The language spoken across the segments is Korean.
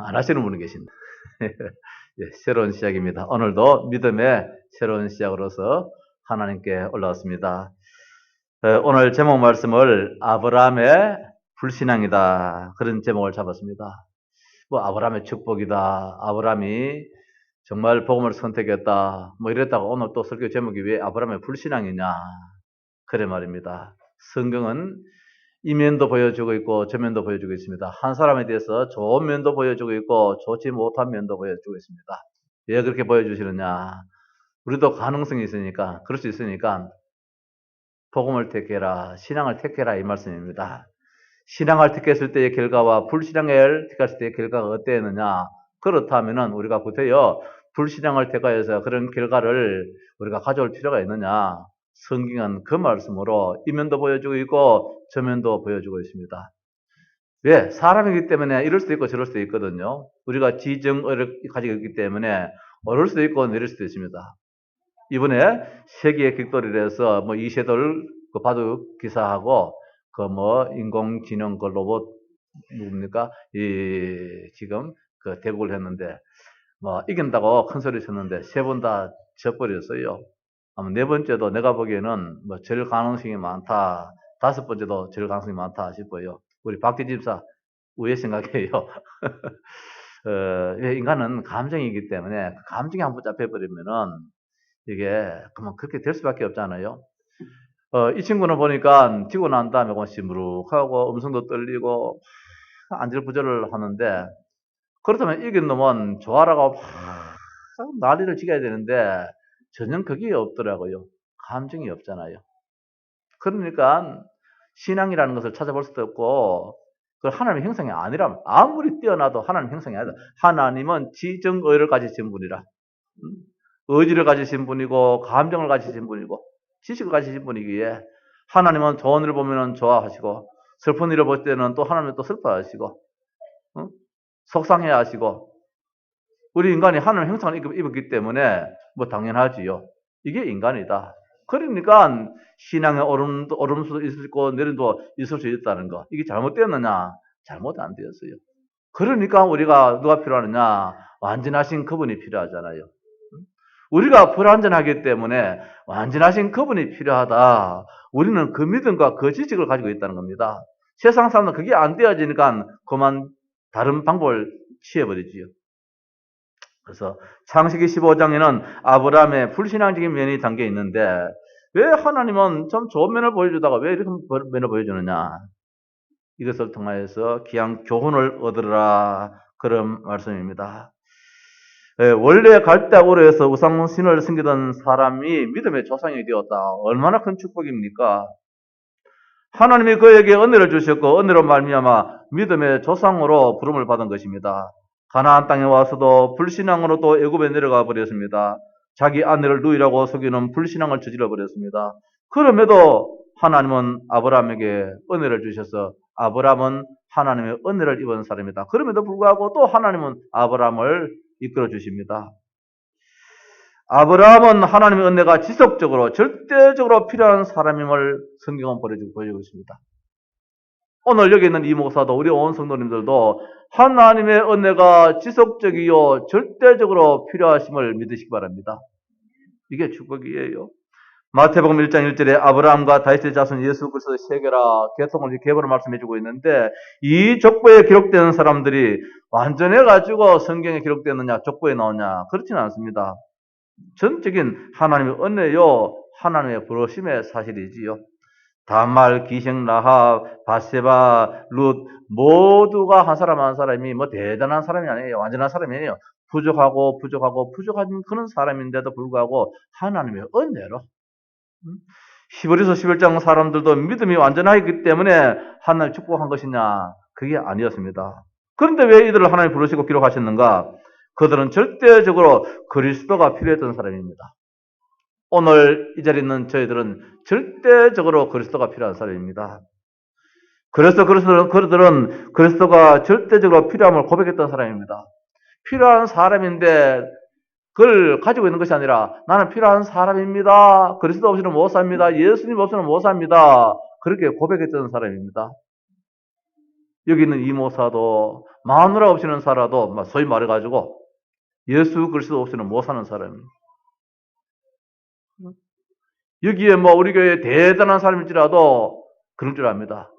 안 하시는 분이 계신다. 예, 새로운 시작입니다. 오늘도 믿음의 새로운 시작으로서 하나님께 올라왔습니다. 오늘 제목 말씀을 아브라함의 불신앙이다. 그런 제목을 잡았습니다. 뭐 아브라함의 축복이다. 아브라함이 정말 복음을 선택했다. 뭐 이랬다가 오늘 또 설교 제목이 왜 아브라함의 불신앙이냐. 그래 말입니다. 성경은 이 면도 보여주고 있고 저 면도 보여주고 있습니다. 한 사람에 대해서 좋은 면도 보여주고 있고 좋지 못한 면도 보여주고 있습니다. 왜 그렇게 보여주시느냐? 우리도 가능성이 있으니까, 그럴 수 있으니까 복음을 택해라, 신앙을 택해라 이 말씀입니다. 신앙을 택했을 때의 결과와 불신앙을 택했을 때의 결과가 어땠느냐? 그렇다면은 우리가 구태여 불신앙을 택하여서 그런 결과를 우리가 가져올 필요가 있느냐? 성경은 그 말씀으로 이 면도 보여주고 있고 저 면도 보여주고 있습니다. 왜? 사람이기 때문에 이럴 수도 있고 저럴 수도 있거든요. 우리가 지정을 가지고 있기 때문에 오를 수도 있고 내릴 수도 있습니다. 이번에 세계 격돌이라 해서 뭐 이세돌 그 바둑 기사하고 그 뭐 인공지능 그 로봇 누굽니까? 지금 그 대국을 했는데 뭐 이긴다고 큰 소리 쳤는데 세 번 다 져버렸어요. 아마 네 번째도 내가 보기에는 뭐 질 가능성이 많다. 다섯 번째도 질 가능성이 많다 싶어요. 우리 박재 집사 우회 생각해요. 인간은 감정이기 때문에 그 감정이 한번 잡혀버리면은 이게 그만 그렇게 될 수밖에 없잖아요. 이 친구는 보니까 지고 난 다음에 시무룩하고 음성도 떨리고 안절부절을 하는데 그렇다면 이긴 놈은 좋아라고 막 난리를 지겨야 되는데 전혀 그게 없더라고요. 감정이 없잖아요. 그러니까 신앙이라는 것을 찾아볼 수도 없고 그걸 하나님의 형상이 아니라면 아무리 뛰어나도 하나님의 형상이 아니다. 하나님은 지정의를 가지신 분이라. 의지를 가지신 분이고 감정을 가지신 분이고 지식을 가지신 분이기에 하나님은 좋은 일을 보면 좋아하시고 슬픈 일을 볼 때는 또 하나님은 또 슬퍼하시고 속상해 하시고 우리 인간이 하나님의 형상을 입었기 때문에 뭐 당연하지요. 이게 인간이다. 그러니까 신앙의 오름수도 있고 내림도 있을 수 있다는 거. 이게 잘못되었느냐? 잘못 안 되었어요. 그러니까 우리가 누가 필요하느냐? 완전하신 그분이 필요하잖아요. 우리가 불완전하기 때문에 완전하신 그분이 필요하다. 우리는 그 믿음과 그 지식을 가지고 있다는 겁니다. 세상 사람은 그게 안 되어지니까 그만 다른 방법을 취해버리지요. 그래서 창세기 15장에는 아브라함의 불신앙적인 면이 담겨 있는데 왜 하나님은 좀 좋은 면을 보여주다가 왜 이렇게 면을 보여주느냐. 이것을 통하여서 귀한 교훈을 얻으라 그런 말씀입니다. 원래 갈대아우르에서 우상신을 섬기던 사람이 믿음의 조상이 되었다. 얼마나 큰 축복입니까? 하나님이 그에게 은혜를 주셨고 은혜로 말미암아 믿음의 조상으로 부름을 받은 것입니다. 가나안 땅에 와서도 불신앙으로 또 애굽에 내려가 버렸습니다. 자기 아내를 누이라고 속이는 불신앙을 저질러 버렸습니다. 그럼에도 하나님은 아브라함에게 은혜를 주셔서 아브라함은 하나님의 은혜를 입은 사람이다. 그럼에도 불구하고 또 하나님은 아브라함을 이끌어 주십니다. 아브라함은 하나님의 은혜가 지속적으로 절대적으로 필요한 사람임을 성경은 보여주고 있습니다. 오늘 여기 있는 이 목사도 우리 온 성도님들도 하나님의 은혜가 지속적이요 절대적으로 필요하심을 믿으시기 바랍니다. 이게 축복이에요. 마태복음 1장 1절에 아브라함과 다윗의 자손 예수 그리스도의 세계라 개통을 개보를 말씀해주고 있는데 이 족보에 기록되는 사람들이 완전해가지고 성경에 기록되느냐 족보에 나오냐 그렇지는 않습니다. 전적인 하나님의 은혜요 하나님의 부르심의 사실이지요. 다말, 기생, 라합, 바세바, 룻 모두가 한 사람 한 사람이 뭐 대단한 사람이 아니에요. 완전한 사람이 아니에요. 부족한 그런 사람인데도 불구하고 하나님의 은혜로 히브리서 11장 사람들도 믿음이 완전하기 때문에 하나님을 축복한 것이냐? 그게 아니었습니다. 그런데 왜 이들을 하나님 부르시고 기록하셨는가? 그들은 절대적으로 그리스도가 필요했던 사람입니다. 오늘 이 자리에 있는 저희들은 절대적으로 그리스도가 필요한 사람입니다. 그래서 그들은 그리스도가 절대적으로 필요함을 고백했던 사람입니다. 필요한 사람인데 그걸 가지고 있는 것이 아니라 나는 필요한 사람입니다. 그리스도 없이는 못 삽니다. 예수님 없이는 못 삽니다. 그렇게 고백했던 사람입니다. 여기 있는 이모사도 마누라 없이는 살아도 소위 말해가지고 예수 그리스도 없이는 못 사는 사람이에요. 여기에 우리 교회 대단한 사람일지라도 그런 줄 압니다.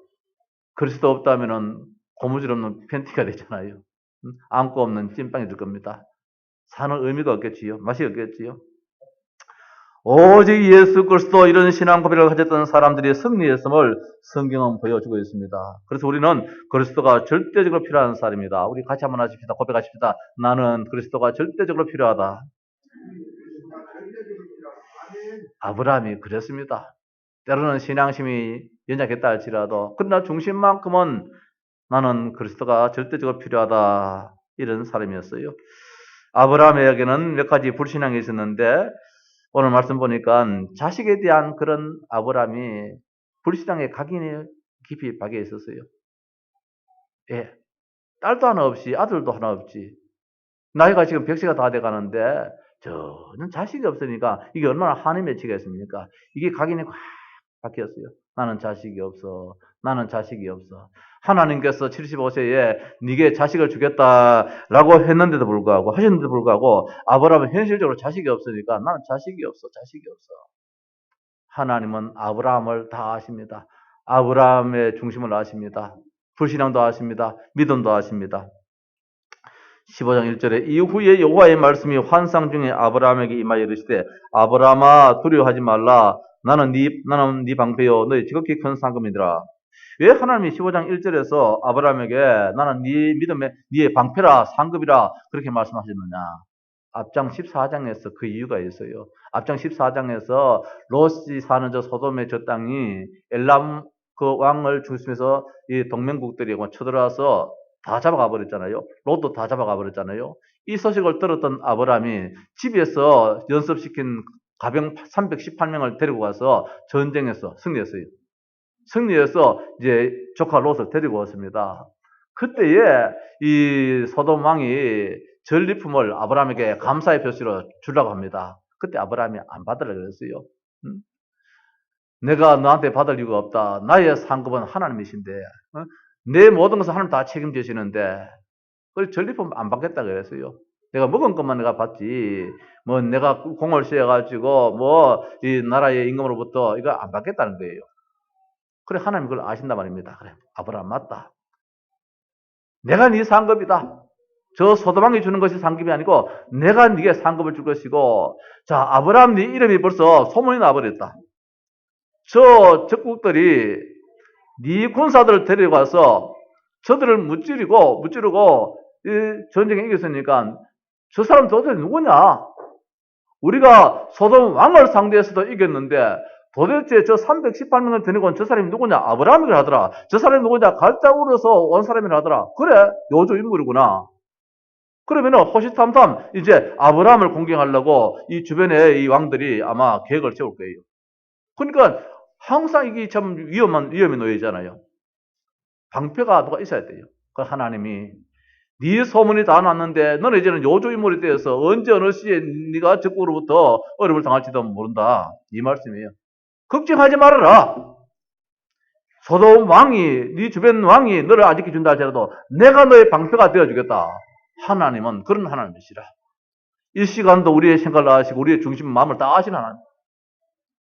그리스도 없다면은 고무줄 없는 팬티가 되잖아요. 안고 없는 찐빵이 될 겁니다. 사는 의미가 없겠지요. 맛이 없겠지요. 오직 예수 그리스도 이런 신앙 고백을 가졌던 사람들이 승리했음을 성경은 보여주고 있습니다. 그래서 우리는 그리스도가 절대적으로 필요한 사람입니다. 우리 같이 한번 하십시다. 고백하십시다. 나는 그리스도가 절대적으로 필요하다. 아브라함이 그랬습니다. 때로는 신앙심이 연약했다 할지라도 그러나 중심만큼은 나는 그리스도가 절대적으로 필요하다. 이런 사람이었어요. 아브라함에게는 몇 가지 불신앙이 있었는데 오늘 말씀 보니까 자식에 대한 그런 아브라함이 불신앙의 각인이 깊이 박혀 있었어요. 예, 딸도 하나 없이 아들도 하나 없지. 나이가 지금 100세가 다 돼가는데 저는 자식이 없으니까 이게 얼마나 한이 맺히겠습니까? 이게 각인이 확 박혔어요. 나는 자식이 없어. 나는 자식이 없어. 하나님께서 75세에 네게 자식을 주겠다라고 했는데도 불구하고 하셨는데도 불구하고 아브라함은 현실적으로 자식이 없으니까 나는 자식이 없어. 자식이 없어. 하나님은 아브라함을 다 아십니다. 아브라함의 중심을 아십니다. 불신앙도 아십니다. 믿음도 아십니다. 15장 1절에 이후에 여호와의 말씀이 환상 중에 아브라함에게 임하여 이르시되 아브라함아 두려워하지 말라. 나는 네 방패요 너희 지극히 큰 상급이니라. 왜 하나님이 15장 1절에서 아브라함에게 나는 네 믿음의 네의 방패라 상급이라 그렇게 말씀하셨느냐? 앞장 14장에서 그 이유가 있어요. 앞장 14장에서 롯이 사는 저 소돔의 저 땅이 엘람 그 왕을 중심해서 이 동맹국들이 쳐들어와서 다 잡아가 버렸잖아요. 롯도 다 잡아가 버렸잖아요. 이 소식을 들었던 아브라함이 집에서 연습시킨 가병 318명을 데리고 가서 전쟁에서 승리했어요. 승리해서 이제 조카 롯을 데리고 왔습니다. 그때에 이 소돔 왕이 전리품을 아브라함에게 감사의 표시로 주려고 합니다. 그때 아브라함이 안 받으려고 그랬어요. 내가 너한테 받을 이유가 없다. 나의 상급은 하나님이신데 내 모든 것을 하나님 다 책임지시는데 그래서 전리품 안 받겠다 그랬어요. 내가 먹은 것만 내가 받지 내가 공을 씌워가지고 이 나라의 임금으로부터 이거 안 받겠다는 거예요. 그래 하나님 그걸 아신단 말입니다. 그래 아브라함 맞다. 내가 네 상급이다. 저 소돔왕이 주는 것이 상급이 아니고 내가 네게 상급을 줄 것이고 자 아브라함 네 이름이 벌써 소문이 나버렸다. 저 적국들이 네 군사들을 데려가서 저들을 무찌르고 이 전쟁에 이겼으니까 저 사람 도대체 누구냐? 우리가 소돔 왕을 상대해서도 이겼는데 도대체 저 318명을 데리고 온 저 사람이 누구냐? 아브라함이라 하더라. 저 사람이 누구냐? 갈자우르에서 온 사람이라 하더라. 그래 요조 인물이구나. 그러면은 호시탐탐 이제 아브라함을 공격하려고 이 주변에 이 왕들이 아마 계획을 세울 거예요. 그러니까 항상 이게 참 위험에 놓여 있잖아요. 방패가 누가 있어야 돼요. 그 하나님이 네 소문이 다 났는데 너는 이제는 요조인물이 되어서 언제 어느 시에 네가 적국으로부터 어려움을 당할지도 모른다. 이 말씀이에요. 걱정하지 말아라. 소돔 왕이 네 주변 왕이 너를 안 지켜준다 할지라도 내가 너의 방패가 되어주겠다. 하나님은 그런 하나님이시라. 이 시간도 우리의 생각을 아시고 우리의 중심 마음을 다 아시는 하나님.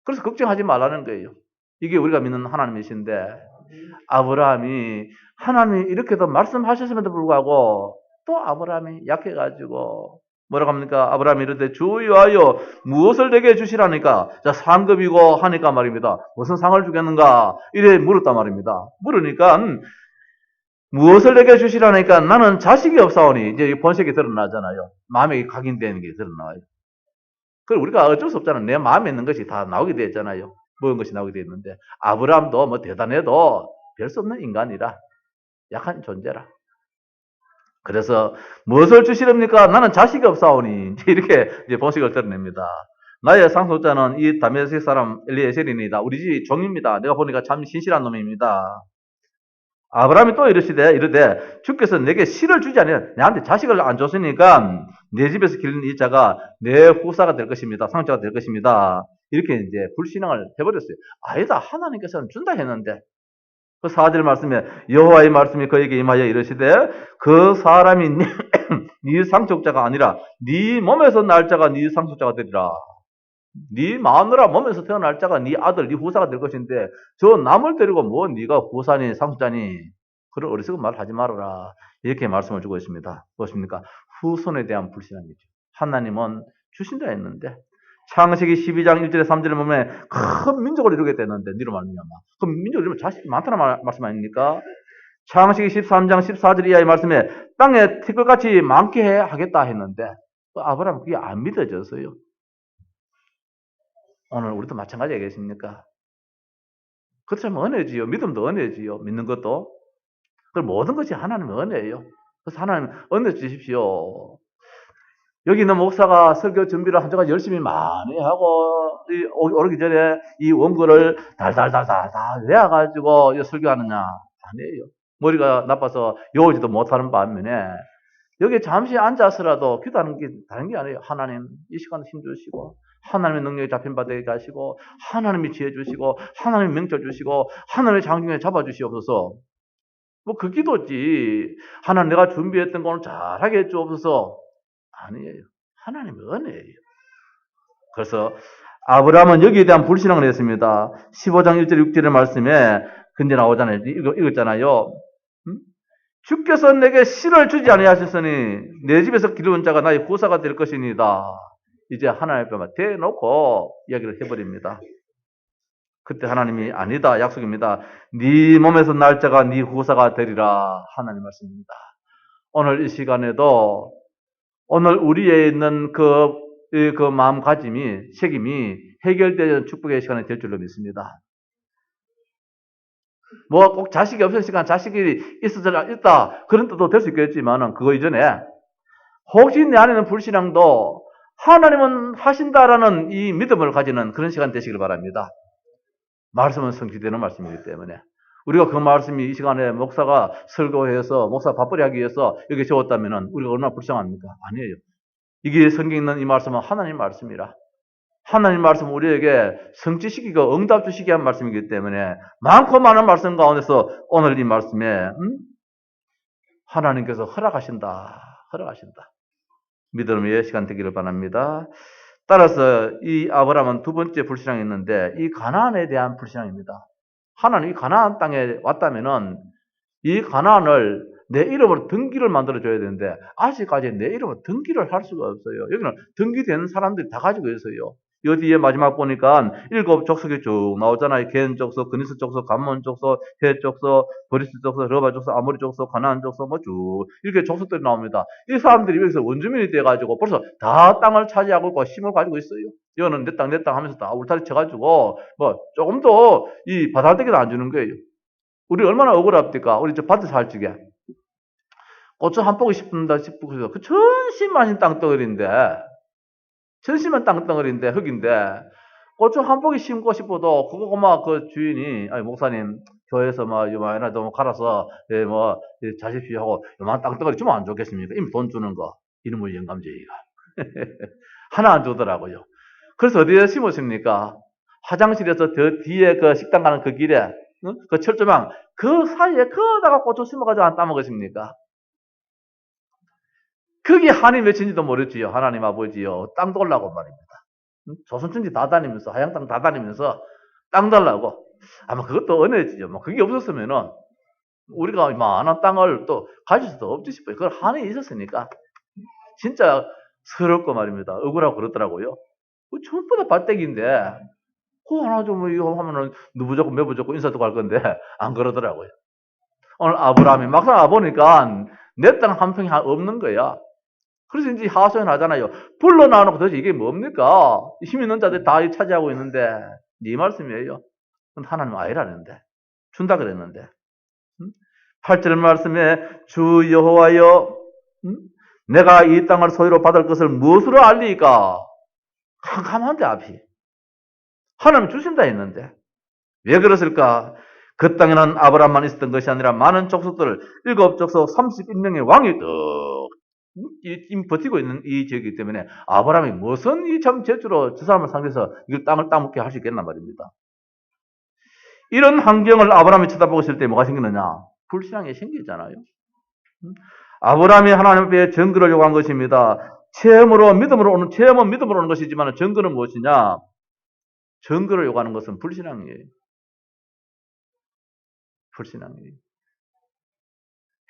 그래서 걱정하지 말라는 거예요. 이게 우리가 믿는 하나님이신데 아브라함이 하나님이 이렇게도 말씀하셨음에도 불구하고 또 아브라함이 약해가지고 뭐라고 합니까? 아브라함이 이르되 주여하여 무엇을 내게 주시라니까 자 상급이고 하니까 말입니다. 무슨 상을 주겠는가? 이래 물었단 말입니다. 물으니까 무엇을 내게 주시라니까 나는 자식이 없사오니 이제 본색이 드러나잖아요. 마음에 각인되는 게 드러나요. 그걸 우리가 어쩔 수 없잖아요. 내 마음에 있는 것이 다 나오게 되었잖아요. 먹은 것이 나오게 되었는데 아브라함도 대단해도 별 수 없는 인간이라 약한 존재라. 그래서 무엇을 주시렵니까? 나는 자식이 없사오니 이렇게 이제 본색을 드러냅니다. 나의 상속자는 이 다메섹 사람 엘리에셀이니다. 우리 집 종입니다. 내가 보니까 참 신실한 놈입니다. 아브라함이 또 이르되 주께서 내게 씨를 주지 않으냐 내한테 자식을 안 줬으니까 내 집에서 기르는 이 자가 내 후사가 될 것입니다. 상자가 될 것입니다. 이렇게 이제 불신앙을 해버렸어요. 아니다 하나님께서는 준다 했는데 그 4절 말씀에 여호와의 말씀이 그에게 임하여 이르시되 그 사람이 네 상속자가 아니라 네 몸에서 날 자가 네 상속자가 되리라. 네 마누라 몸에서 태어날 자가 네 아들, 네 후사가 될 것인데 저 남을 데리고 뭐 네가 후사니 상속자니 그런 어리석은 말을 하지 말아라. 이렇게 말씀을 주고 있습니다. 무엇입니까? 후손에 대한 불신함이죠. 하나님은 주신다 했는데 창세기 12장 1절에 3절에 보면 큰 민족을 이루게 되는데 니로 말미암아. 그럼 민족을 이루면 자식이 많다는 말씀 아닙니까? 창세기 13장 14절 이하의 말씀에 땅에 티끌같이 많게 하겠다 했는데 아브라함은 그게 안 믿어졌어요. 오늘 우리도 마찬가지 아니겠습니까? 그렇다면 은혜지요. 믿음도 은혜지요. 믿는 것도. 그 모든 것이 하나님의 은혜예요. 그래서 하나님 은혜 주십시오. 여기 있는 목사가 설교 준비를 한 주간 열심히 많이 하고 오르기 전에 이 원고를 달달달달 외워가지고 설교하느냐? 아니에요. 머리가 나빠서 외우지도 못하는 반면에 여기 잠시 앉아서라도 기도하는 게 다른 게 아니에요. 하나님 이 시간 힘 주시고 하나님의 능력이 잡힌 바 되게 하시고 하나님이 지혜 주시고 하나님이 명철 주시고 하나님의 장중에 잡아주시옵소서. 뭐 그 기도지. 하나님 내가 준비했던 거는 잘하게 해주옵소서. 아니에요. 하나님의 은혜예요. 그래서 아브라함은 여기에 대한 불신앙을 했습니다. 15장 1절 6절의 말씀에 근데 나오잖아요. 읽었잖아요. 주께서 내게 씨를 주지 아니하셨으니 내 집에서 기르는 자가 나의 후사가 될 것이니다. 이제 하나님 앞에 대놓고 이야기를 해버립니다. 그때 하나님이 아니다 약속입니다. 네 몸에서 날 자가 네 후사가 되리라 하나님 말씀입니다. 오늘 이 시간에도 오늘 우리에 있는 그 마음가짐이 책임이 해결되는 축복의 시간이 될 줄로 믿습니다. 뭐 꼭 자식이 없을 시간 자식이 있다 그런 뜻도 될 수 있겠지만 그거 이전에 혹시 내 안에는 불신앙도 하나님은 하신다라는 이 믿음을 가지는 그런 시간 되시길 바랍니다. 말씀은 성취되는 말씀이기 때문에 우리가 그 말씀이 이 시간에 목사가 설교해서 목사 밥벌이 하기 위해서 여기 세웠다면 우리가 얼마나 불쌍합니까? 아니에요. 이게 성경에 있는 이 말씀은 하나님 말씀이라 하나님 말씀 우리에게 성취시키고 응답 주시게 한 말씀이기 때문에 많고 많은 말씀 가운데서 오늘 이 말씀에 하나님께서 허락하신다. 믿음의 시간 되기를 바랍니다. 따라서 이 아브라함은 두 번째 불신앙이 있는데 이 가나안에 대한 불신앙입니다. 하나님이 가나안 땅에 왔다면은 이 가나안을 내 이름으로 등기를 만들어줘야 되는데 아직까지 내 이름으로 등기를 할 수가 없어요. 여기는 등기되는 사람들이 다 가지고 있어요. 여기에 마지막 보니까 7 족속이 쭉 나오잖아요. 겐 족속, 그니스 족속, 감몬 족속, 헷 족속, 버리스 족속, 러바 족속, 아모리 족속, 가나안 족속 뭐 쭉 이렇게 족속들이 나옵니다. 이 사람들이 여기서 원주민이 돼가지고 벌써 다 땅을 차지하고 있고 힘을 가지고 있어요. 이거는 내 땅 하면서 다 울타리 쳐가지고 뭐 조금 더 이 바닥대기도 안 주는 거예요. 우리 얼마나 억울합니까? 우리 저 밭에서 할 적에 고추 한 포기 싶은다 싶고 그 천심만인 땅덩어리인데 천심한 땅덩어리인데 흙인데 고추 한 포기 심고 싶어도 그거 막 그 주인이 아니 목사님 교회에서 막 요만이나 좀 갈아서 뭐 자십시오 하고 요만 땅덩어리 주면 안 좋겠습니까? 이미 돈 주는 거 이름을 영감제의가 하나 안 주더라고요. 그래서 어디에 심었습니까? 화장실에서 저 뒤에 그 식당 가는 그 길에 그 철조망 그 사이에 거다가 고추 심어가지고 안 따먹으십니까? 그게 한이 맺힌지도 모르지요. 하나님 아버지요. 땅 돌라고 말입니다. 조선천지 다 다니면서 하양 땅 다 다니면서 땅 달라고. 아마 그것도 은혜지요. 뭐 그게 없었으면은 우리가 이만한 땅을 또 가질 수도 없지 싶어요. 그걸 한이 있었으니까 진짜 서럽고 말입니다. 억울하고 그렇더라고요. 전부 다 밭대기인데 그거 하나 좀 이거 하면은 누구 좋고 매부 좋고 인사도 갈 건데 안 그러더라고요. 오늘 아브라함이 막상 와보니까 내 땅 한 평이 없는 거야. 그래서 이제 하소연 하잖아요. 불러 나오고 도대체 이게 뭡니까? 힘 있는 자들이 다 차지하고 있는데 네 말씀이에요. 하나님 아니라는데 준다 그랬는데 8절 말씀에 주 여호와여 내가 이 땅을 소유로 받을 것을 무엇으로 알리까? 캄캄한데 앞이 하나님 주신다 했는데 왜 그랬을까? 그 땅에는 아브라함만 있었던 것이 아니라 많은 족속들 7 족속 31명의 왕이 버티고 있는 이 지역이기 때문에 아브라함이 무슨 이 참 재주로 저 사람을 상대해서 이걸 땅을 따먹게 할 수 있겠나 말입니다. 이런 환경을 아브라함이 쳐다보고 있을 때 뭐가 생기느냐? 불신앙이 생기잖아요. 아브라함이 하나님 앞에 증거를 요구한 것입니다. 체험은 믿음으로 오는 것이지만 증거는 무엇이냐? 증거를 요구하는 것은 불신앙이에요. 불신앙이에요.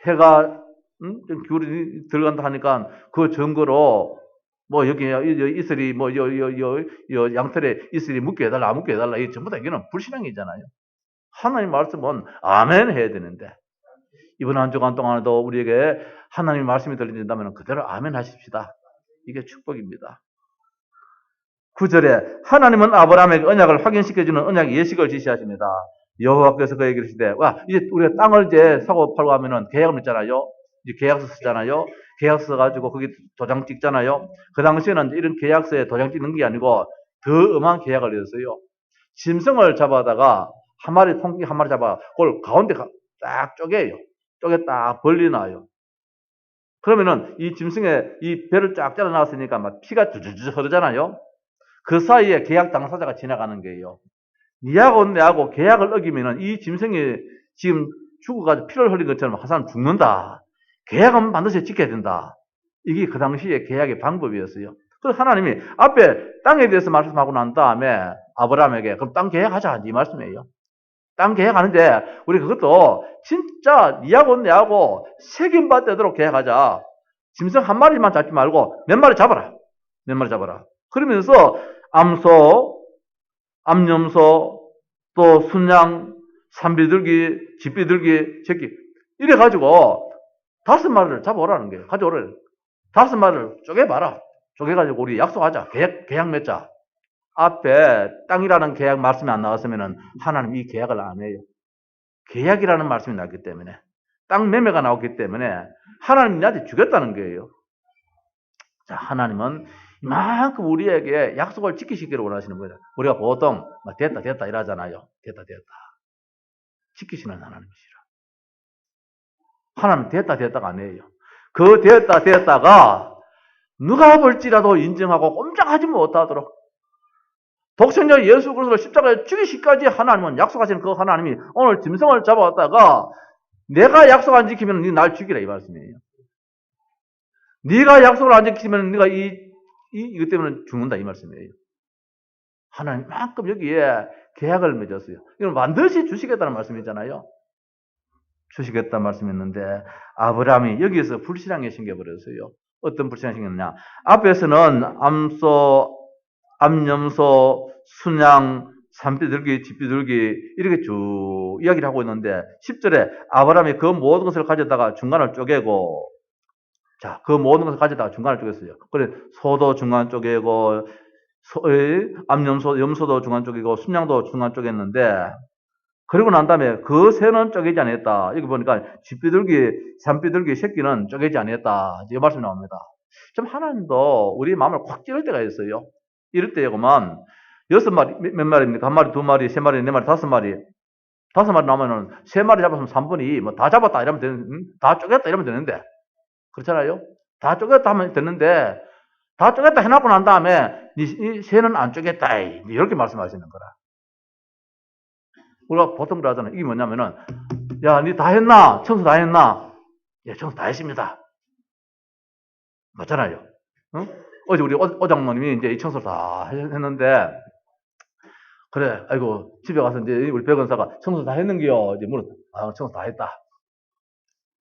해가 좀 기울이 들어간다 하니까 그 증거로 뭐 여기 이슬이 뭐 양털에 이슬이 묶게 해달라 안 묶게 해달라 이 전부 다 이거는 불신앙이잖아요. 하나님 말씀은 아멘 해야 되는데 이번 한 주간 동안에도 우리에게 하나님 말씀이 들린다면 그대로 아멘 하십시다. 이게 축복입니다. 9절에 하나님은 아브라함에게 언약을 확인시켜주는 언약 예식을 지시하십니다. 여호와께서 그에게 이르시되 와 이제 우리가 땅을 이제 사고 팔고 하면은 계약을 했잖아요. 이제 계약서 쓰잖아요. 계약서 가지고 거기 도장 찍잖아요. 그 당시에는 이런 계약서에 도장 찍는 게 아니고 더 엄한 계약을 했어요. 짐승을 잡아다가 한 마리 통기 한 마리 잡아 그걸 가운데 딱 쪼개요. 쪼개 딱 벌리놔요. 그러면은 이 짐승의 이 배를 쫙 잘라 나왔으니까 막 피가 주주주 흐르잖아요. 그 사이에 계약 당사자가 지나가는 거예요. 니하고 내하고 계약을 어기면은 이 짐승이 지금 죽어가지고 피를 흘린 것처럼 한 사람 죽는다. 계약은 반드시 지켜야 된다. 이게 그 당시에 계약의 방법이었어요. 그래서 하나님이 앞에 땅에 대해서 말씀하고 난 다음에 아브라함에게 그럼 땅 계약하자 이 말씀이에요. 땅 계약하는데 우리 그것도 진짜 니하고 내하고 책임받도록 계약하자. 짐승 한 마리만 잡지 말고 몇 마리 잡아라. 몇 마리 잡아라. 그러면서 암소, 암염소, 또 순양, 산비둘기, 집비둘기, 새끼 이래 가지고 5마리를 잡아오라는 거예요. 가져오래. 5마리를 쪼개봐라. 쪼개가지고 우리 약속하자. 계약 맺자. 앞에 땅이라는 계약 말씀이 안 나왔으면 하나님 이 계약을 안 해요. 계약이라는 말씀이 나왔기 때문에 땅 매매가 나왔기 때문에 하나님이 나한테 주겠다는 거예요. 자, 하나님은 이만큼 우리에게 약속을 지키시기를 원하시는 거예요. 우리가 보통 됐다 이러잖아요. 됐다 지키시는 하나님이시라. 하나님 됐다가 아니에요. 그 됐다가 누가 볼지라도 인정하고 꼼짝하지 못하도록 독생자 예수 그리스도를 십자가에 죽이시기까지 하나님은 약속하시는 그 하나님이 오늘 짐승을 잡아왔다가 내가 약속 안 지키면 네 날 죽이라 이 말씀이에요. 네가 약속을 안 지키면 네가 이것 때문에 죽는다 이 말씀이에요. 하나님만큼 여기에 계약을 맺었어요. 이건 반드시 주시겠다는 말씀이잖아요. 주시겠다는 말씀이었는데 아브라함이 여기에서 불신앙에 생겨버렸어요. 어떤 불신앙이 생겼느냐. 앞에서는 암염소, 순양, 산비둘기, 집비둘기 이렇게 쭉 이야기를 하고 있는데 10절에 아브라함이 그 모든 것을 가져다가 중간을 쪼개고 자, 그 모든 것을 가져다가 중간을 쪼갰어요. 그래 소도 중간 쪼개고 염소도 중간 쪼개고 순양도 중간 쪼갰는데 그리고 난 다음에 그 새는 쪼개지 않았다. 여기 보니까 집비둘기, 산비둘기 새끼는 쪼개지 않았다. 이 말씀이 나옵니다. 좀 하나님도 우리 마음을 콱 찌를 때가 있어요. 이럴 때에만 6마리, 몇 마리입니까? 1마리, 2마리, 3마리, 4마리, 5마리. 5마리 나오면은 3마리 잡았으면 3분이 뭐 다 잡았다 이러면 되는, 다 쪼갰다 이러면 되는데. 그렇잖아요? 다 쪼갰다 하면 되는데, 다 쪼갰다 해놓고 난 다음에, 이 새는 안 쪼갰다. 이렇게 말씀하시는 거라. 우리가 보통 그러잖아요. 이게 뭐냐면은, 야, 니 다 했나? 청소 다 했나? 예, 청소 다 했습니다. 맞잖아요. 응? 어제 우리 오장모님이 이제 이 청소를 다 했는데, 그래, 아이고, 집에 가서 이제 우리 백원사가 청소 다 했는겨? 이제 물었다. 아, 청소 다 했다.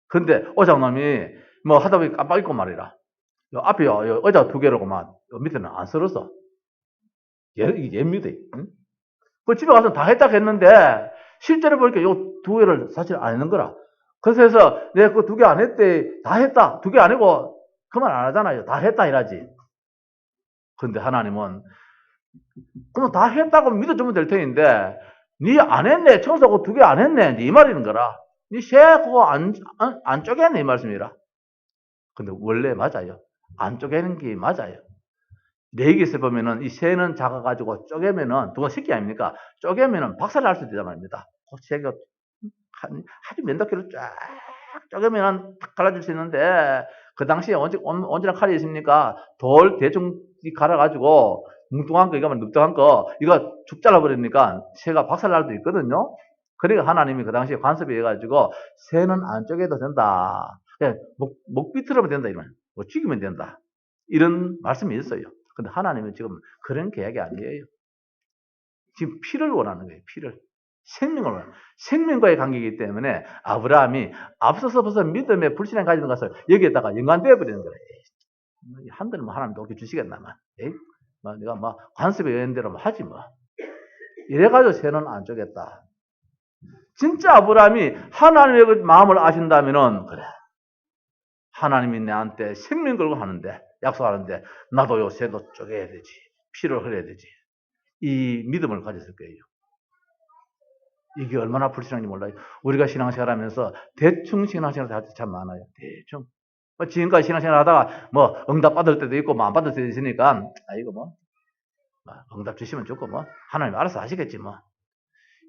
근데 오장님이 뭐 하다 보니 깜빡 잊고 말이라. 요 앞에 의자 2개로구만. 요 밑에는 안 썰었어. 이게 얘입니다. 응? 그 집에 가서 다 했다 했는데, 실제로 보니까 요 2개를 사실 안 했는 거라. 그래서 내가 그 2개 안 했대. 다 했다. 2개 아니고, 그 말 안 하잖아요. 다 했다 이라지. 근데 하나님은, 그럼 다 했다고 믿어주면 될 텐데, 니 안 했네. 청소 그 2개 안 했네. 이 말이는 거라. 니 새 그거 안 쪼갰네. 이 말씀이라. 근데 원래 맞아요. 안 쪼개는 게 맞아요. 레이기에서 보면은 이 새는 작아가지고 쪼개면은, 누가 새끼 아닙니까? 쪼개면은 박살 날 수 있단 말입니다. 그 새가 아주 몇백 킬로 쫙 쪼개면은 탁 갈라질 수 있는데, 그 당시에 언제나 칼이 있습니까? 돌 대충 갈아가지고, 뭉뚱한 거, 이거 늑등한 거, 이거 죽 잘라버리니까 새가 박살 날 수도 있거든요? 그러니까 하나님이 그 당시에 관습이 해가지고 새는 안 쪼개도 된다. 그냥 목 비틀어도 된다. 이러면 뭐 죽이면 된다. 이런 말씀이 있어요. 근데 하나님은 지금 그런 계약이 아니에요. 지금 피를 원하는 거예요. 피를. 생명을 원하는 거예요. 생명과의 관계이기 때문에 아브라함이 앞서서 벌써 믿음의 불신앙 가지는 것을 여기에다가 연관되어 버리는 거예요. 한들은 뭐 하나님 도끼 주시겠나만. 내가 뭐 관습의 여인대로 하지 뭐. 이래가지고 새는 안 쪼겠다. 진짜 아브라함이 하나님의 그 마음을 아신다면은 그래. 하나님이 내한테 생명 걸고 하는데 약속하는데 나도 요 새도 쪼개야 되지. 피를 흘려야 되지. 이 믿음을 가졌을 거예요. 이게 얼마나 불신앙인지 몰라요. 우리가 신앙생활 하면서 대충 신앙생활 할 때 참 많아요. 대충. 지금까지 신앙생활 하다가 뭐 응답 받을 때도 있고 뭐 안 받을 때도 있으니까 이거 뭐 응답 주시면 좋고 뭐 하나님 알아서 하시겠지 뭐.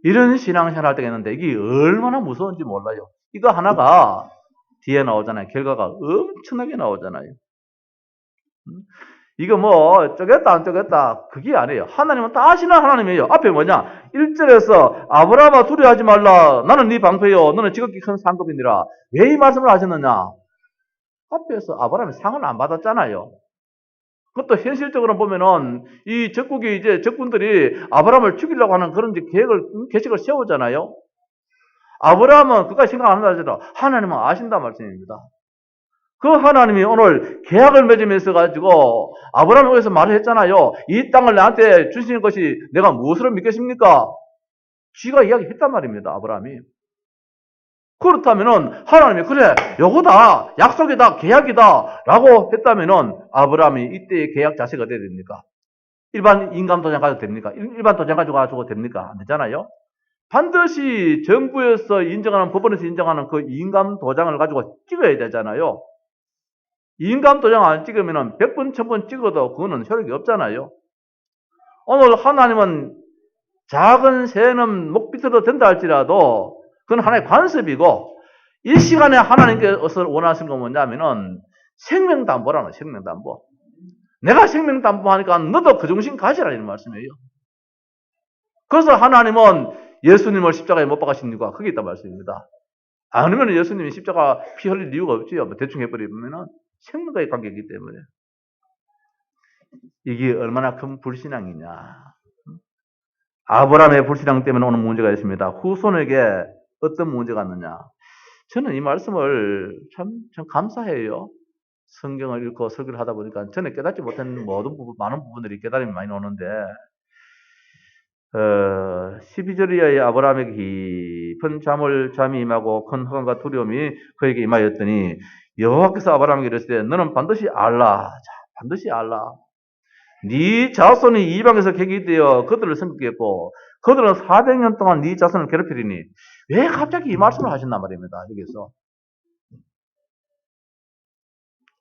이런 신앙생활 할 때가 있는데 이게 얼마나 무서운지 몰라요. 이거 하나가 뒤에 나오잖아요. 결과가 엄청나게 나오잖아요. 이거 뭐 쪼겠다 안 쪼겠다 그게 아니에요. 하나님은 다 아시는 하나님이에요. 앞에 뭐냐 1절에서 아브라함아 두려워하지 말라. 나는 네 방패요. 너는 지극히 큰 상급이니라. 왜 이 말씀을 하셨느냐. 앞에서 아브라함이 상을 안 받았잖아요. 그것도 현실적으로 보면은 이 적국이 이제 적군들이 아브라함을 죽이려고 하는 그런 계획을 세우잖아요. 아브라함은 그까지 생각 안 한다 하더라도 하나님은 아신다 말씀입니다. 그 하나님이 오늘 계약을 맺으면서 가지고 아브라함에 의해서 말을 했잖아요. 이 땅을 나한테 주시는 것이 내가 무엇으로 믿겠습니까? 쥐가 이야기했단 말입니다. 아브라함이. 그렇다면은 하나님이 그래 요거다 약속이다 계약이다 라고 했다면은 아브라함이 이때의 계약 자체가 어떻게 됩니까? 일반 인감 도장 가지고 됩니까? 일반 도장 가지고 됩니까? 안 되잖아요. 반드시 정부에서 인정하는 법원에서 인정하는 그 인감 도장을 가지고 찍어야 되잖아요. 인감 도장 안 찍으면은 100번 1000번 찍어도 그거는 효력이 없잖아요. 오늘 하나님은 작은 새는 목비틀어도 된다 할지라도 그건 하나의 관습이고 이 시간에 하나님께서 원하시는 건 뭐냐면은 생명담보라는 생명담보. 내가 생명담보하니까 너도 그 정신 가지라는 말씀이에요. 그래서 하나님은 예수님을 십자가에 못 박으신 이유가 거기 있단 말씀입니다. 아니면 예수님이 십자가 피 흘릴 이유가 없지요. 뭐 대충 해버리면은 생명과의 관계이기 때문에. 이게 얼마나 큰 불신앙이냐. 아브라함의 불신앙 때문에 오는 문제가 있습니다. 후손에게 어떤 문제가 있느냐. 저는 이 말씀을 참 감사해요. 성경을 읽고 설교를 하다 보니까 전에 깨닫지 못한 많은 부분들이 깨달음이 많이 오는데 12절 이하의 아브라함에게 깊은 잠이 임하고 큰 허감과 두려움이 그에게 임하였더니 여호와께서 아브라함에게 이르시되 너는 반드시 알라. 반드시 알라. 네 자손이 이방에서 객이 되어 그들을 섬기겠고 그들은 400년 동안 네 자손을 괴롭히리니 왜 갑자기 이 말씀을 하신단 말입니다. 여기서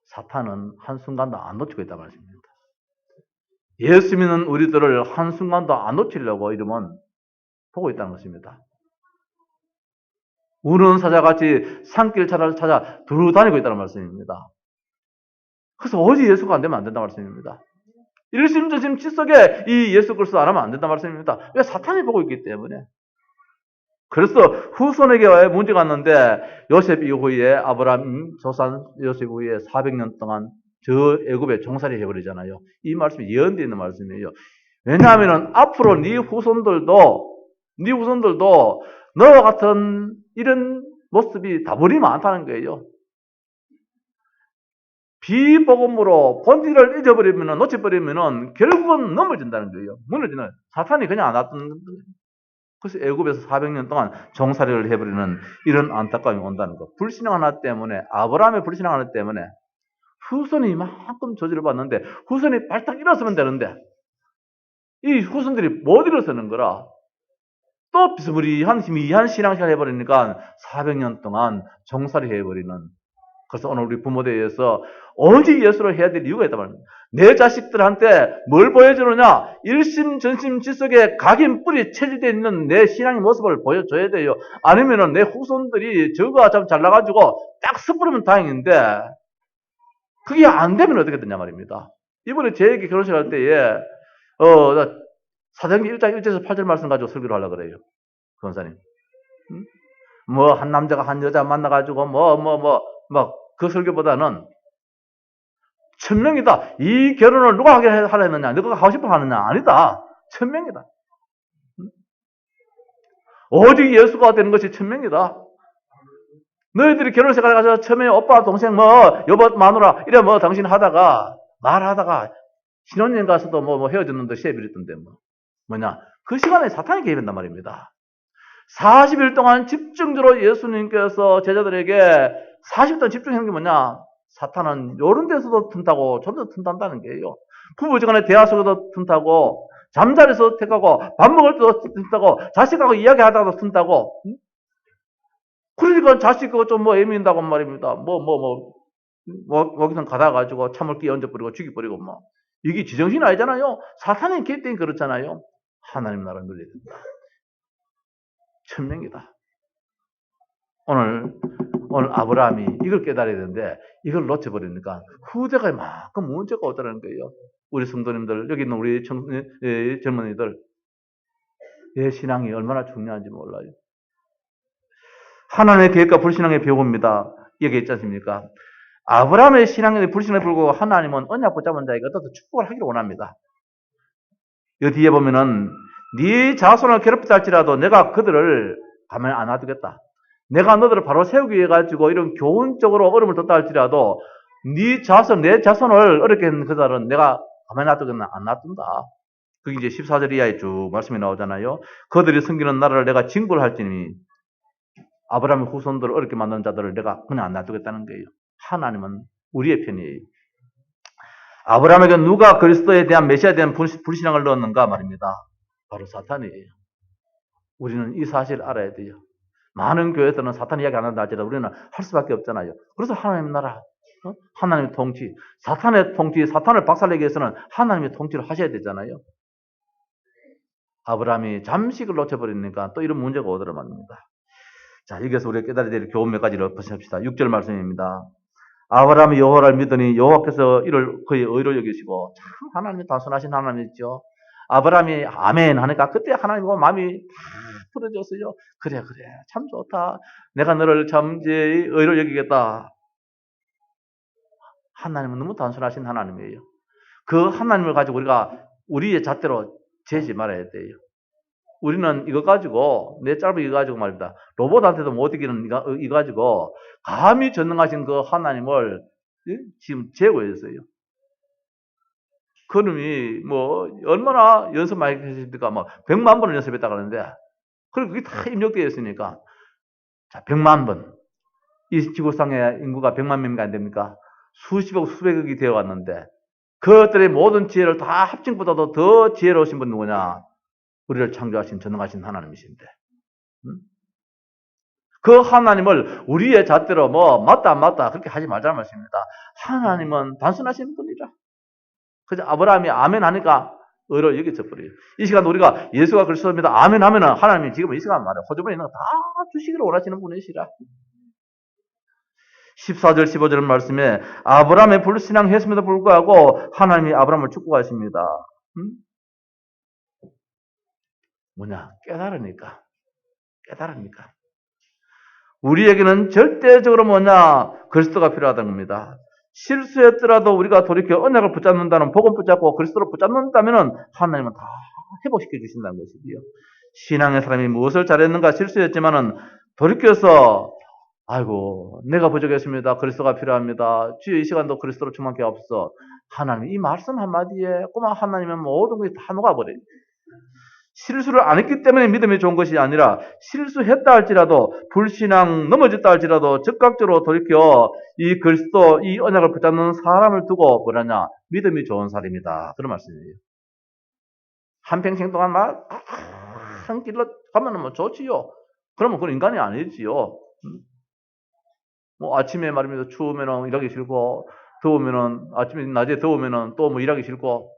사탄은 한순간도 안 놓치고 있단 말씀입니다. 예수 믿는 우리들을 한순간도 안 놓치려고 이러면 보고 있다는 것입니다. 우는 사자같이 산길 찾아 두루 다니고 있다는 말씀입니다. 그래서 오직 예수가 안 되면 안 된다는 말씀입니다. 일심전심 칫속에 이 예수 그리스도 안 하면 안 된다는 말씀입니다. 왜? 사탄이 보고 있기 때문에. 그래서 후손에게 문제가 왔는데 요셉 이후에 아브라함 조상 요셉 이후에 400년 동안 저 애굽에 종살이 해버리잖아요. 이 말씀이 예언되어 있는 말씀이에요. 왜냐하면 앞으로 네 후손들도 너와 같은 이런 모습이 다분히 많다는 거예요. 비복음으로 본질을 잊어버리면 놓쳐버리면 결국은 넘어진다는 거예요. 무너지는 사탄이 그냥 안 놨던 거예요. 그래서 애굽에서 400년 동안 종살이를 해버리는 이런 안타까움이 온다는 거. 불신앙 하나 때문에 아브라함의 불신앙 하나 때문에 후손이 이만큼 저주를 받는데 후손이 발딱 일어서면 되는데 이 후손들이 못 일어서는 거라 또 비스무리한 희미한 신앙생활 해버리니까 400년 동안 종살이 해버리는. 그래서 오늘 우리 부모에 대해서 오직 예수를 해야 될 이유가 있단 말입니다. 내 자식들한테 뭘 보여주느냐? 일심전심지속에 각인 뿌리 체질되어 있는 내 신앙의 모습을 보여줘야 돼요. 아니면은 내 후손들이 저거가 참 잘나가지고 딱 섣부르면 다행인데 그게 안 되면 어떻게 되냐 말입니다. 이번에 제 얘기 결혼식 할 때에 사도행전 1장 1절에서 8절 말씀 가지고 설교를 하려고 그래요. 권사님. 뭐 한 남자가 한 여자 만나가지고 그 설교보다는 천명이다. 이 결혼을 누가 하게 하려 했느냐? 너가 하고 싶어 하느냐? 아니다. 천명이다. 오직 예수가 되는 것이 천명이다. 너희들이 결혼 생활에 가서 처음에 오빠, 동생, 여보, 마누라, 이래 당신 하다가, 말하다가, 신혼여행 가서도 헤어졌는데 시애비를 있던데 뭐냐. 그 시간에 사탄이 개입한단 말입니다. 40일 동안 집중적으로 예수님께서 제자들에게 40일 집중하는 게 뭐냐. 사탄은 요런 데서도 틈타고 저런 데서 틈탄다는 게요. 부부지간에 대화 속에도 틈타고, 잠자리에서 택하고, 밥 먹을 때도 틈타고, 자식하고 이야기하다가도 틈타고, 그러니까 자식 그거 좀 애민다고 말입니다. 거기서 가다가지고 참을 끼 얹어버리고 죽여버리고 이게 지정신 아니잖아요. 사탄의 개입이 그렇잖아요. 하나님 나라 눌려야 된다. 천명이다. 오늘 아브라함이 이걸 깨달아야 되는데 이걸 놓쳐버리니까 후대가 이만큼 문제가 오더라는 거예요. 우리 성도님들, 여기 있는 우리 젊은이들, 내 신앙이 얼마나 중요한지 몰라요. 하나님의 계획과 불신앙의 배우입니다. 여기 있지 않습니까? 아브라함의 신앙에 불신에 불구하고 하나님은 언약 붙잡은 자에게 어떤 축복을 하기를 원합니다. 이 뒤에 보면은 네 자손을 괴롭히다 할지라도 내가 그들을 가만히 안 놔두겠다. 내가 너들을 바로 세우기 위해 가지고 이런 교훈적으로 어려움을 뒀다 할지라도 네 자손, 내 자손을 어렵게 한 그들은 내가 가만히 놔두겠나? 안 놔둔다. 그게 이제 14절 이하에 쭉 말씀이 나오잖아요. 그들이 섬기는 나라를 내가 징벌 할지니 아브라함의 후손들을 어렵게 만든 자들을 내가 그냥 안 놔두겠다는 거예요. 하나님은 우리의 편이에요. 아브라함에게 누가 그리스도에 대한 메시아에 대한 불신앙을 넣었는가 말입니다. 바로 사탄이에요. 우리는 이 사실을 알아야 돼요. 많은 교회에서는 사탄 이야기 안 한다 할지라도 우리는 할 수밖에 없잖아요. 그래서 하나님 나라, 하나님의 통치, 사탄의 통치, 사탄을 박살내기 위해서는 하나님의 통치를 하셔야 되잖아요. 아브라함이 잠식을 놓쳐버리니까 또 이런 문제가 오더라 말입니다. 자, 여기서 우리가 깨달아야 될 교훈 몇 가지를 보십시다. 6절 말씀입니다. 아브라함이 여호와를 믿으니 여호와께서 이를 그의 의로 여기시고, 참 하나님이 단순하신 하나님이죠. 아브라함이 아멘 하니까 그때 하나님 보고 마음이 다 풀어졌어요. 그래 참 좋다. 내가 너를 참 의로 여기겠다. 하나님은 너무 단순하신 하나님이에요. 그 하나님을 가지고 우리가 우리의 잣대로 재지 말아야 돼요. 우리는 이거 가지고, 내 짧은 이거 가지고 말입니다. 로봇한테도 못 이기는 이거 가지고, 감히 전능하신 그 하나님을 지금 제거했어요. 그놈이 얼마나 연습 많이 했습니까? 100만 번을 연습했다 그러는데, 그리고 그게 다 입력되어 있으니까. 자, 100만 번. 이 지구상의 인구가 100만 명이 안 됩니까? 수십억, 수백억이 되어 왔는데, 그것들의 모든 지혜를 다 합친보다도 더 지혜로우신 분 누구냐? 우리를 창조하신 전능하신 하나님이신데, 그 하나님을 우리의 잣대로 맞다 안 맞다 그렇게 하지 말자는 말씀입니다. 하나님은 단순하신 분이라. 그래서 아브라함이 아멘 하니까 의로 여겨져 버려요. 이 시간 우리가 예수가 그리스도입니다. 아멘 하면은 하나님이 지금 이 시간 말에 호주머니 있는 거 다 주시기를 원하시는 분이시라. 14절 15절 말씀에 아브라함의 불신앙 했음에도 불구하고 하나님이 아브라함을 축복하십니다. 뭐냐? 깨달으니까. 우리에게는 절대적으로 그리스도가 필요하다는 겁니다. 실수했더라도 우리가 돌이켜 언약을 붙잡는다는, 복음 붙잡고 그리스도를 붙잡는다면 하나님은 다 회복시켜 주신다는 것이지요. 신앙의 사람이 무엇을 잘했는가 실수했지만은 돌이켜서 아이고 내가 부족했습니다. 그리스도가 필요합니다. 주여 이 시간도 그리스도로 충만케 하옵소서. 하나님 이 말씀 한마디에 꼬마 하나님은 모든 것이 다 녹아버려요. 실수를 안 했기 때문에 믿음이 좋은 것이 아니라 실수했다 할지라도 불신앙 넘어졌다 할지라도 적극적으로 돌이켜 이 그리스도 이 언약을 붙잡는 사람을 두고 뭐라냐 믿음이 좋은 사람이다 그런 말씀이에요. 한평생 동안 한 길로 가면 좋지요. 그러면 그건 인간이 아니지요. 아침에 말입니다. 추우면은 일하기 싫고 더우면은 아침에 낮에 더우면은 또 일하기 싫고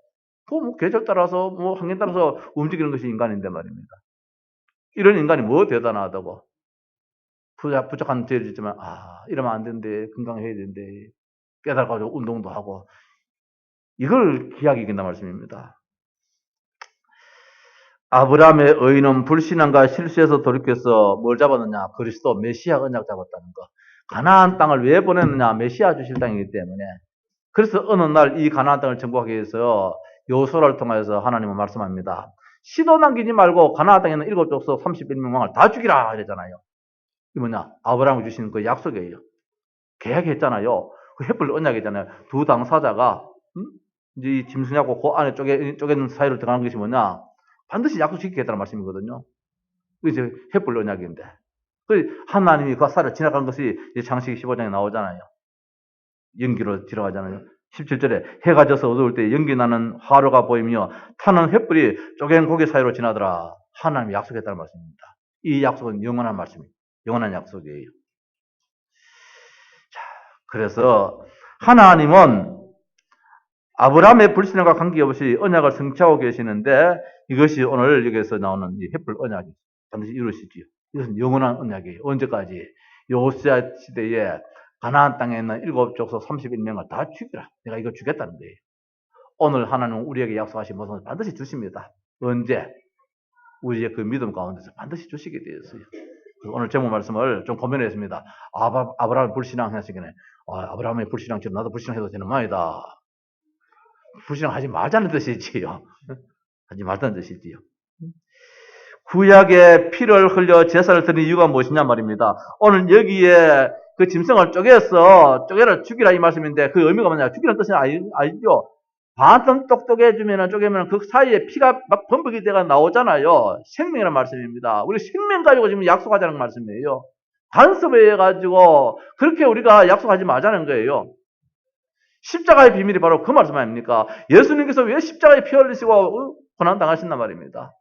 계절 따라서, 환경 따라서 움직이는 것이 인간인데 말입니다. 이런 인간이 대단하다고. 부족한 죄를 짓지만, 이러면 안 된대. 건강해야 된대. 깨달아가지고 운동도 하고. 이걸 귀하게 여긴다 말씀입니다. 아브라함의 의인은 불신앙과 실수에서 돌이켜서 뭘 잡았느냐? 그리스도 메시아 언약 잡았다는 거. 가나안 땅을 왜 보냈느냐? 메시아 주실 땅이기 때문에. 그래서 어느 날 이 가나안 땅을 정복하기 위해서 여호수아를 통해서 하나님은 말씀합니다. 시도 남기지 말고 가나안 땅에 있는 7족속 31명을 다 죽이라 이랬잖아요. 이 뭐냐? 아브라함이 주신 그 약속이에요. 계약했잖아요. 그 햇불 언약이잖아요. 두 당사자가 이제 이 짐승하고 그 안에 쪼개는 사이로 들어가는 것이 뭐냐? 반드시 약속 지키겠다는 말씀이거든요. 그게 이제 햇불 언약인데. 그 하나님이 그 쌀을 지나간 것이 이제 창세기 15장에 나오잖아요. 연기로 들어가잖아요. 17절에 해가 져서 어두울 때 연기 나는 화로가 보이며 타는 횃불이 쪼갠 고개 사이로 지나더라. 하나님이 약속했다는 말씀입니다. 이 약속은 영원한 말씀입니다. 영원한 약속이에요. 자, 그래서 하나님은 아브라함의 불신앙과 관계없이 언약을 성취하고 계시는데 이것이 오늘 여기서 나오는 이 횃불 언약이 반드시 이루어지지요. 이것은 영원한 언약이에요. 언제까지? 여호수아 시대에 가나안 땅에 있는 7족속 31명을 다 죽이라. 내가 이거 주겠다는 거예요. 오늘 하나님은 우리에게 약속하신 것은 반드시 주십니다. 언제? 우리의 그 믿음 가운데서 반드시 주시게 되었어요. 오늘 제목 말씀을 좀 고민했습니다. 아브라함의 불신앙 하시기에 아브라함의 불신앙처럼 나도 불신앙해도 되는 말이다. 불신앙하지 말자는 뜻이지요. 하지 말자는 뜻이지요. 구약의 피를 흘려 제사를 드린 이유가 무엇이냐 말입니다. 오늘 여기에 그 짐승을 쪼개라 죽이라 이 말씀인데 그 의미가 뭐냐? 죽이라는 뜻은 알죠? 반쯤 똑똑해지면 쪼개면 그 사이에 피가 막 범벅이 돼가 나오잖아요. 생명이라는 말씀입니다. 우리 생명 가지고 지금 약속하자는 말씀이에요. 간섭해가지고 그렇게 우리가 약속하지 말자는 거예요. 십자가의 비밀이 바로 그 말씀 아닙니까? 예수님께서 왜 십자가에 피 흘리시고 고난당하신단 말입니다.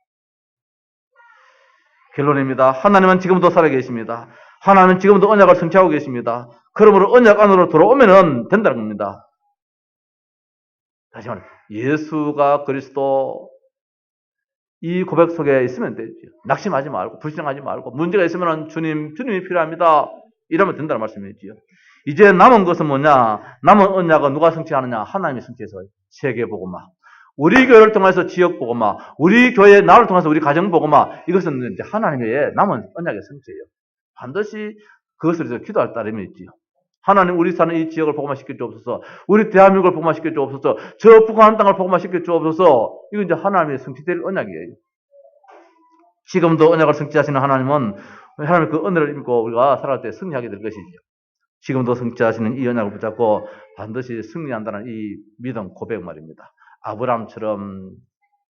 결론입니다. 하나님은 지금도 살아계십니다. 하나님은 지금도 언약을 성취하고 계십니다. 그러므로 언약 안으로 들어오면 된다는 겁니다. 다시 말해 예수가 그리스도 이 고백 속에 있으면 되죠. 낙심하지 말고 불신하지 말고 문제가 있으면 주님이 필요합니다. 이러면 된다는 말씀이지요. 이제 남은 것은 뭐냐? 남은 언약은 누가 성취하느냐? 하나님이 성취해서 세계복음화. 우리 교회를 통해서 지역복음화, 우리 교회 나를 통해서 우리 가정복음화. 이것은 이제 하나님의 남은 언약의 성취예요. 반드시 그것을 위해서 기도할 따름이 있지요. 하나님 우리 사는 이 지역을 복음화시켜 주옵소서. 우리 대한민국을 복음화시켜 주옵소서. 저 북한 땅을 복음화시켜 주옵소서. 이건 이제 하나님의 성취될 언약이에요. 지금도 언약을 성취하시는 하나님은 하나님의 그 은혜를 입고 우리가 살아갈 때 승리하게 될 것이죠. 지금도 성취하시는 이 언약을 붙잡고 반드시 승리한다는 이 믿음 고백 말입니다. 아브라함처럼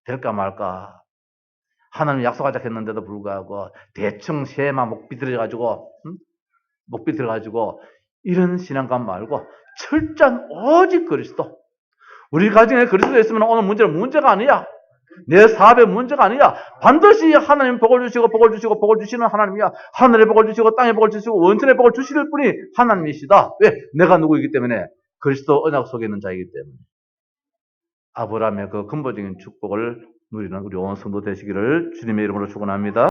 될까 말까 하나님 약속하자 했는데도 불구하고 대충 세마 목비 들어가지고 이런 신앙감 말고 철저한 오직 그리스도. 우리 가정에 그리스도 있으면 오늘 문제가 아니야. 내 사업의 문제가 아니야. 반드시 하나님 복을 주시는 하나님이야. 하늘의 복을 주시고 땅의 복을 주시고 원천의 복을 주실 분이 하나님이시다. 왜? 내가 누구이기 때문에 그리스도 언약 속에 있는 자이기 때문에. 아브라함의 그 근본적인 축복을 누리는 우리 온 성도 되시기를 주님의 이름으로 축원합니다.